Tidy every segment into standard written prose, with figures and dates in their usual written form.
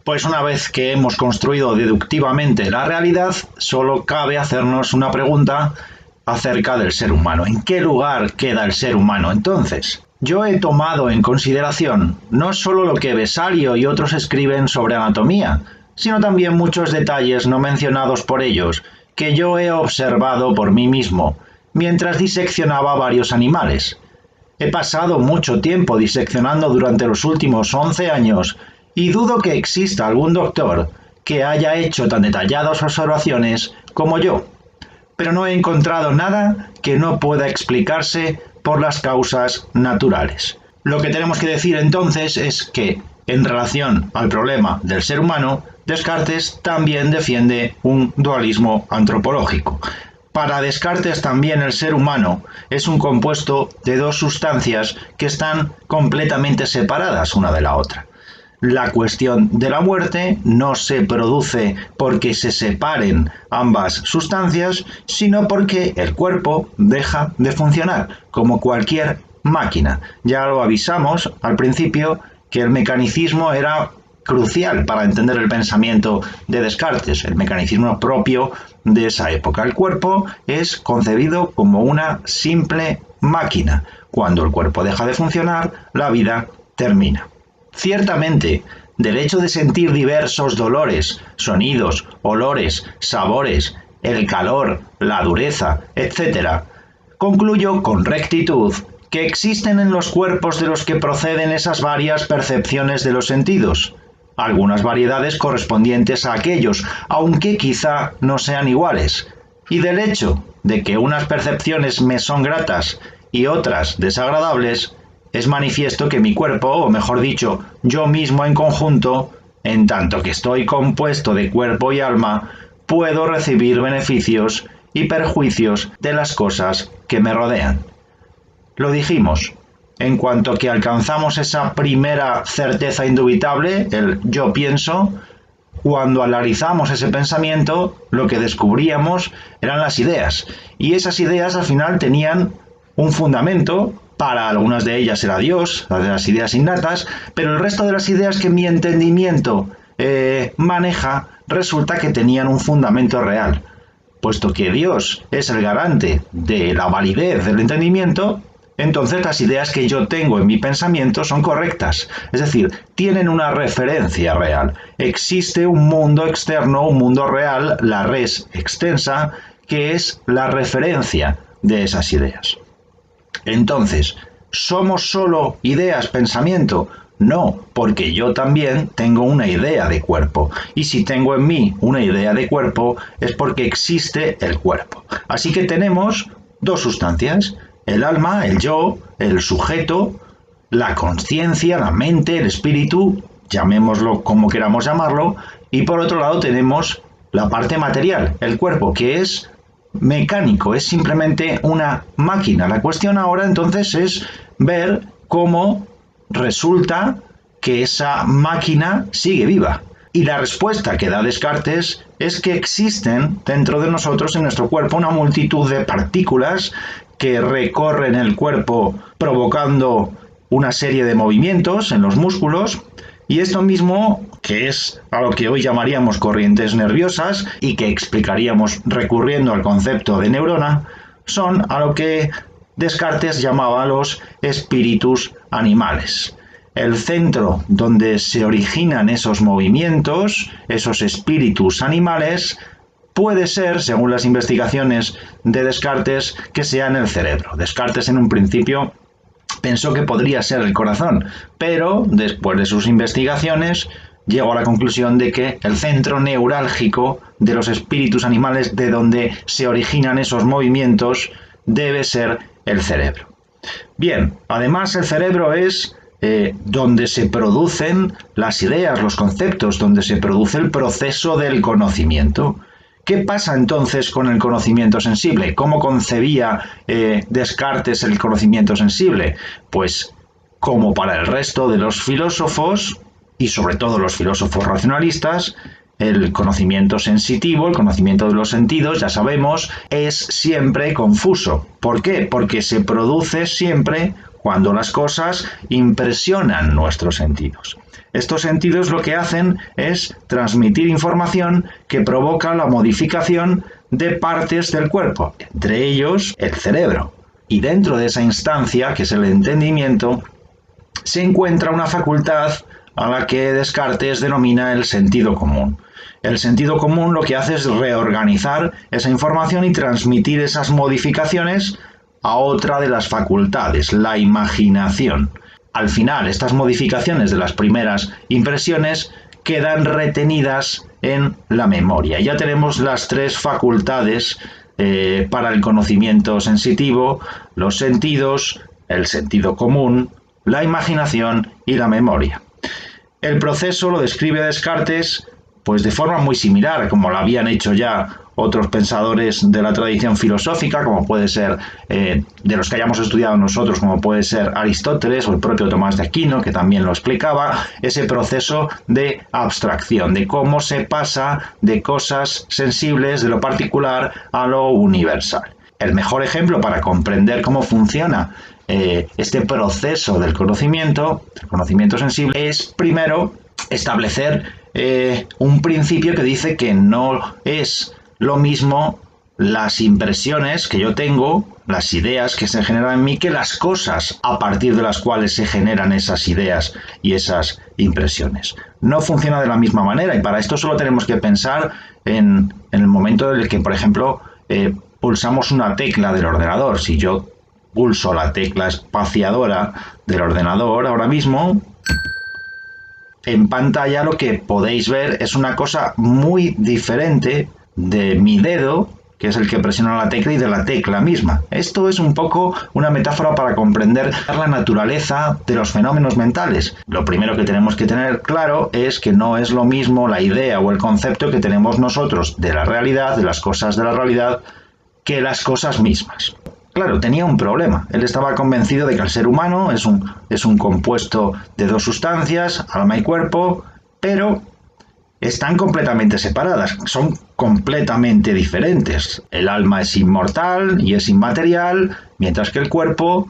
Pues una vez que hemos construido deductivamente la realidad, solo cabe hacernos una pregunta acerca del ser humano. ¿En qué lugar queda el ser humano entonces? Yo he tomado en consideración no solo lo que Vesalio y otros escriben sobre anatomía, sino también muchos detalles no mencionados por ellos, que yo he observado por mí mismo, mientras diseccionaba varios animales. He pasado mucho tiempo diseccionando durante los últimos 11 años y dudo que exista algún doctor que haya hecho tan detalladas observaciones como yo, pero no he encontrado nada que no pueda explicarse por las causas naturales. Lo que tenemos que decir entonces es que, en relación al problema del ser humano, Descartes también defiende un dualismo antropológico. Para Descartes también el ser humano es un compuesto de dos sustancias que están completamente separadas una de la otra. La cuestión de la muerte no se produce porque se separen ambas sustancias, sino porque el cuerpo deja de funcionar, como cualquier máquina. Ya lo avisamos al principio que el mecanicismo era crucial para entender el pensamiento de Descartes, el mecanicismo propio de esa época. El cuerpo es concebido como una simple máquina. Cuando el cuerpo deja de funcionar, la vida termina. Ciertamente, del hecho de sentir diversos dolores, sonidos, olores, sabores, el calor, la dureza, etc., concluyo con rectitud que existen en los cuerpos de los que proceden esas varias percepciones de los sentidos, algunas variedades correspondientes a aquellos, aunque quizá no sean iguales, y del hecho de que unas percepciones me son gratas y otras desagradables, es manifiesto que mi cuerpo, o mejor dicho, yo mismo en conjunto, en tanto que estoy compuesto de cuerpo y alma, puedo recibir beneficios y perjuicios de las cosas que me rodean. Lo dijimos, en cuanto que alcanzamos esa primera certeza indubitable, el yo pienso, cuando analizamos ese pensamiento, lo que descubríamos eran las ideas, y esas ideas al final tenían un fundamento. Para algunas de ellas era Dios, las ideas innatas, pero el resto de las ideas que mi entendimiento maneja resulta que tenían un fundamento real. Puesto que Dios es el garante de la validez del entendimiento, entonces las ideas que yo tengo en mi pensamiento son correctas, es decir, tienen una referencia real. Existe un mundo externo, un mundo real, la res extensa, que es la referencia de esas ideas. Entonces, ¿somos solo ideas, pensamiento? No, porque yo también tengo una idea de cuerpo. Y si tengo en mí una idea de cuerpo, es porque existe el cuerpo. Así que tenemos dos sustancias, el alma, el yo, el sujeto, la conciencia, la mente, el espíritu, llamémoslo como queramos llamarlo, y por otro lado tenemos la parte material, el cuerpo, que es mecánico, es simplemente una máquina. La cuestión ahora entonces es ver cómo resulta que esa máquina sigue viva. Y la respuesta que da Descartes es que existen dentro de nosotros, en nuestro cuerpo, una multitud de partículas que recorren el cuerpo provocando una serie de movimientos en los músculos. Y esto mismo, que es a lo que hoy llamaríamos corrientes nerviosas y que explicaríamos recurriendo al concepto de neurona, son a lo que Descartes llamaba los espíritus animales. El centro donde se originan esos movimientos, esos espíritus animales, puede ser, según las investigaciones de Descartes, que sea en el cerebro. Descartes en un principio pensó que podría ser el corazón, pero después de sus investigaciones llegó a la conclusión de que el centro neurálgico de los espíritus animales, de donde se originan esos movimientos, debe ser el cerebro. Bien, además el cerebro es donde se producen las ideas, los conceptos, donde se produce el proceso del conocimiento. ¿Qué pasa entonces con el conocimiento sensible? ¿Cómo concebía Descartes el conocimiento sensible? Pues como para el resto de los filósofos, y sobre todo los filósofos racionalistas, el conocimiento sensitivo, el conocimiento de los sentidos, ya sabemos, es siempre confuso. ¿Por qué? Porque se produce siempre cuando las cosas impresionan nuestros sentidos. Estos sentidos lo que hacen es transmitir información que provoca la modificación de partes del cuerpo, entre ellos el cerebro. Y dentro de esa instancia, que es el entendimiento, se encuentra una facultad a la que Descartes denomina el sentido común. El sentido común lo que hace es reorganizar esa información y transmitir esas modificaciones a otra de las facultades, la imaginación. Al final, estas modificaciones de las primeras impresiones quedan retenidas en la memoria. Ya tenemos las tres facultades para el conocimiento sensitivo: los sentidos, el sentido común, la imaginación y la memoria. El proceso lo describe Descartes pues de forma muy similar, como lo habían hecho ya otros pensadores de la tradición filosófica, como puede ser, de los que hayamos estudiado nosotros, como puede ser Aristóteles o el propio Tomás de Aquino, que también lo explicaba, ese proceso de abstracción, de cómo se pasa de cosas sensibles, de lo particular, a lo universal. El mejor ejemplo para comprender cómo funciona este proceso del conocimiento sensible, es primero establecer un principio que dice que no es lo mismo las impresiones que yo tengo, las ideas que se generan en mí, que las cosas a partir de las cuales se generan esas ideas y esas impresiones. No funciona de la misma manera, y para esto solo tenemos que pensar en el momento en el que, por ejemplo, pulsamos una tecla del ordenador. Si yo pulso la tecla espaciadora del ordenador ahora mismo, en pantalla lo que podéis ver es una cosa muy diferente de mi dedo, que es el que presiona la tecla, y de la tecla misma. Esto es un poco una metáfora para comprender la naturaleza de los fenómenos mentales. Lo primero que tenemos que tener claro es que no es lo mismo la idea o el concepto que tenemos nosotros de la realidad, de las cosas de la realidad, que las cosas mismas. Claro, tenía un problema. Él estaba convencido de que el ser humano es un compuesto de dos sustancias, alma y cuerpo, pero están completamente separadas, son completamente diferentes. El alma es inmortal y es inmaterial, mientras que el cuerpo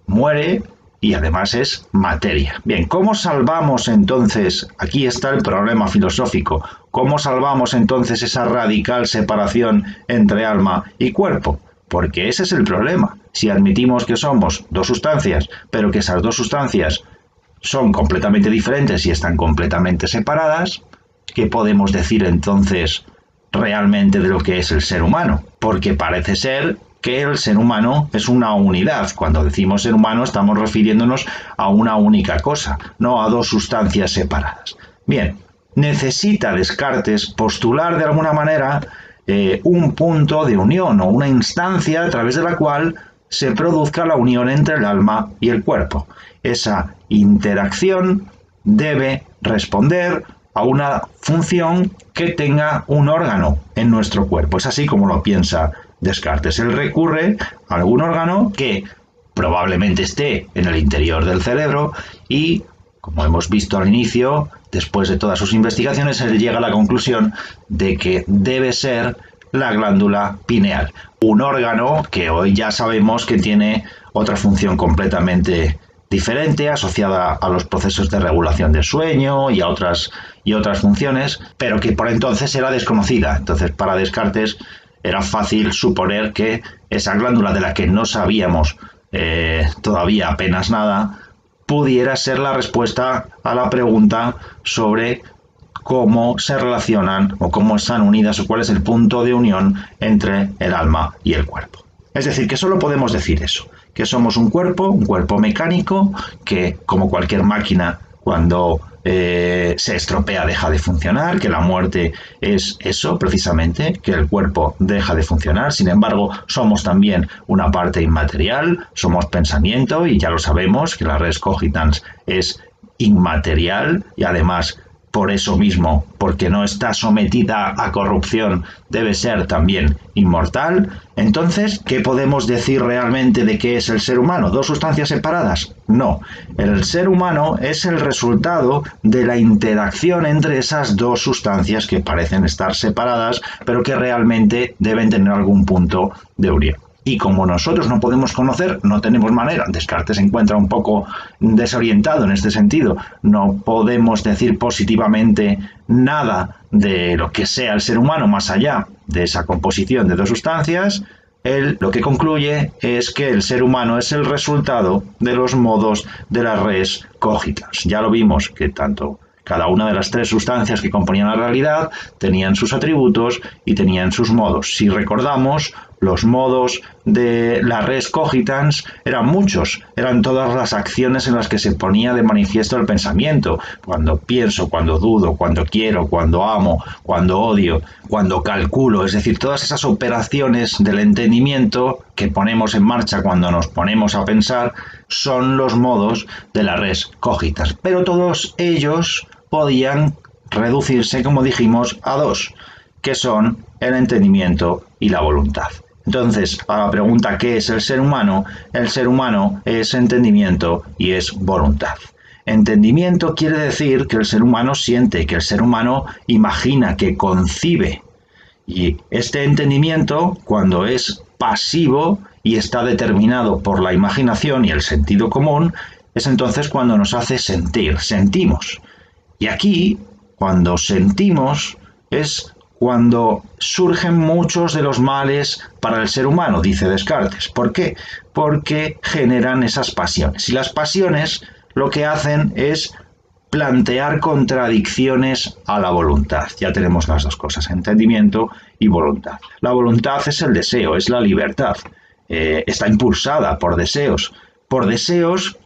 muere y además es materia. Bien, ¿cómo salvamos entonces? Aquí está el problema filosófico. ¿Cómo salvamos entonces esa radical separación entre alma y cuerpo? Porque ese es el problema. Si admitimos que somos dos sustancias, pero que esas dos sustancias son completamente diferentes y están completamente separadas, ¿qué podemos decir entonces realmente de lo que es el ser humano? Porque parece ser que el ser humano es una unidad. Cuando decimos ser humano estamos refiriéndonos a una única cosa, no a dos sustancias separadas. Bien, necesita Descartes postular de alguna manera un punto de unión o una instancia a través de la cual se produzca la unión entre el alma y el cuerpo. Esa interacción debe responder a una función que tenga un órgano en nuestro cuerpo. Es así como lo piensa Descartes. Él recurre a algún órgano que probablemente esté en el interior del cerebro y, como hemos visto al inicio, después de todas sus investigaciones, él llega a la conclusión de que debe ser la glándula pineal, un órgano que hoy ya sabemos que tiene otra función completamente diferente, asociada a los procesos de regulación del sueño y a otras funciones, pero que por entonces era desconocida. Entonces, para Descartes era fácil suponer que esa glándula, de la que no sabíamos todavía apenas nada, pudiera ser la respuesta a la pregunta sobre cómo se relacionan o cómo están unidas o cuál es el punto de unión entre el alma y el cuerpo. Es decir, que solo podemos decir eso, que somos un cuerpo mecánico, que como cualquier máquina, cuando se estropea deja de funcionar, que la muerte es eso precisamente, que el cuerpo deja de funcionar. Sin embargo, somos también una parte inmaterial, somos pensamiento, y ya lo sabemos que la res cogitans es inmaterial, y además, por eso mismo, porque no está sometida a corrupción, debe ser también inmortal. Entonces, ¿qué podemos decir realmente de qué es el ser humano? ¿Dos sustancias separadas? No. El ser humano es el resultado de la interacción entre esas dos sustancias que parecen estar separadas, pero que realmente deben tener algún punto de unión. Y como nosotros no podemos conocer, no tenemos manera, Descartes se encuentra un poco desorientado en este sentido, no podemos decir positivamente nada de lo que sea el ser humano más allá de esa composición de dos sustancias. Él lo que concluye es que el ser humano es el resultado de los modos de la res cogitans. Ya lo vimos que tanto cada una de las tres sustancias que componían la realidad tenían sus atributos y tenían sus modos. Si recordamos, los modos de la res cogitans eran muchos, eran todas las acciones en las que se ponía de manifiesto el pensamiento. Cuando pienso, cuando dudo, cuando quiero, cuando amo, cuando odio, cuando calculo, es decir, todas esas operaciones del entendimiento que ponemos en marcha cuando nos ponemos a pensar son los modos de la res cogitans. Pero todos ellos podían reducirse, como dijimos, a dos, que son el entendimiento y la voluntad. Entonces, a la pregunta ¿qué es el ser humano? El ser humano es entendimiento y es voluntad. Entendimiento quiere decir que el ser humano siente, que el ser humano imagina, que concibe. Y este entendimiento, cuando es pasivo y está determinado por la imaginación y el sentido común, es entonces cuando nos hace sentir, sentimos. Y aquí, cuando sentimos, es cuando surgen muchos de los males para el ser humano, dice Descartes. ¿Por qué? Porque generan esas pasiones. Y las pasiones lo que hacen es plantear contradicciones a la voluntad. Ya tenemos las dos cosas, entendimiento y voluntad. La voluntad es el deseo, es la libertad. Está impulsada por deseos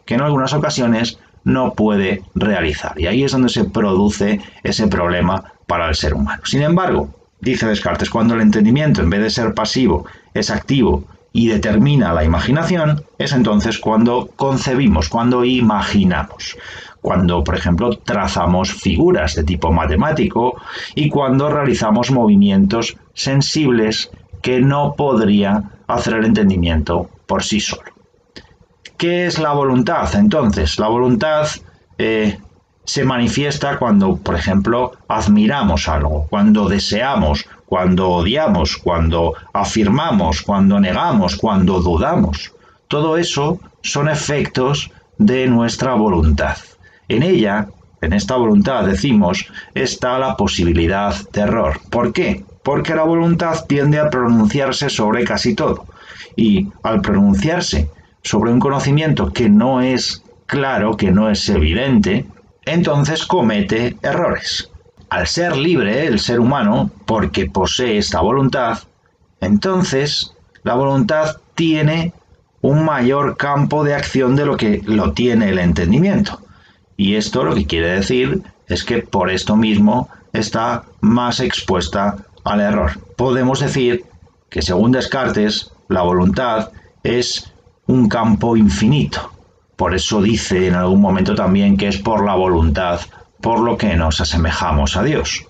que en algunas ocasiones no puede realizar. Y ahí es donde se produce ese problema para el ser humano. Sin embargo, dice Descartes, cuando el entendimiento, en vez de ser pasivo, es activo y determina la imaginación, es entonces cuando concebimos, cuando imaginamos. Cuando, por ejemplo, trazamos figuras de tipo matemático y cuando realizamos movimientos sensibles que no podría hacer el entendimiento por sí solo. ¿Qué es la voluntad? Entonces, la voluntad se manifiesta cuando, por ejemplo, admiramos algo, cuando deseamos, cuando odiamos, cuando afirmamos, cuando negamos, cuando dudamos. Todo eso son efectos de nuestra voluntad. En ella, en esta voluntad, decimos, está la posibilidad de error. ¿Por qué? Porque la voluntad tiende a pronunciarse sobre casi todo. Y al pronunciarse sobre un conocimiento que no es claro, que no es evidente, entonces comete errores. Al ser libre el ser humano, porque posee esta voluntad, entonces la voluntad tiene un mayor campo de acción de lo que lo tiene el entendimiento. Y esto lo que quiere decir es que por esto mismo está más expuesta al error. Podemos decir que según Descartes, la voluntad es un campo infinito. Por eso dice en algún momento también que es por la voluntad por lo que nos asemejamos a Dios.